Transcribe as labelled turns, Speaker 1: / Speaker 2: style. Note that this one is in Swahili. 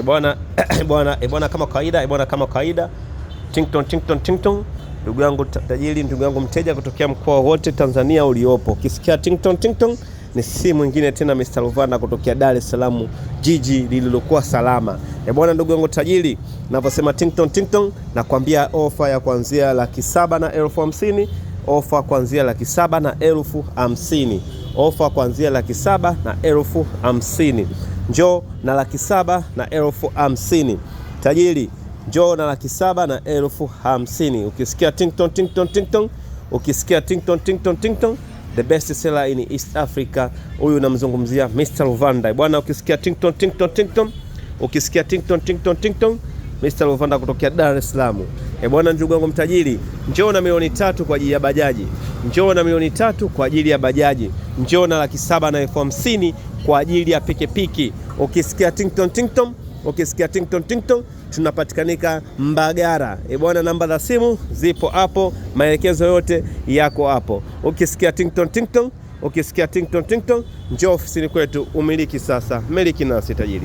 Speaker 1: Bwana kama kawaida Tingtong ndugu yangu tajiri, ndugu yangu mteja kutokea mkoa wote Tanzania uliopo. Ukisikia Tingtong ni si mwingine tena Mr. Luvanda kutokea Dar es Salaam, jiji lililokuwa salama. Bwana ndugu yangu tajiri, ninaposema Tingtong nakwambia ofa ya kuanzia 750,000, ofa kuanzia 750,000, ofa kuanzia 750,000. Njoo na 750,000. Tajiri, njoo na 750,000. Ukisikia Tingtong, ukisikia Tingtong, the best seller in East Africa. Huyu namzungumzia Mr. Luvanda. Bwana, ukisikia Tingtong, ukisikia Tingtong, Mr. Luvanda kutokea Dar es Salaam. Bwana ndugu yangu mtajiri, njoo na milioni 3 kwa ajili ya bajaji. Njoo na milioni 3 kwa ajili ya bajaji. Njoo na 750,000 kwa ajili ya pikipiki. Ukisikia Tingtong, ukisikia Tingtong, tunapatikanika Mbagara. Bwana, namba za simu zipo hapo, maelekezo yote yako hapo. Ukisikia Tingtong, ukisikia Tingtong, njoo ofisini kwetu, umiliki sasa, miliki nasi tajiri.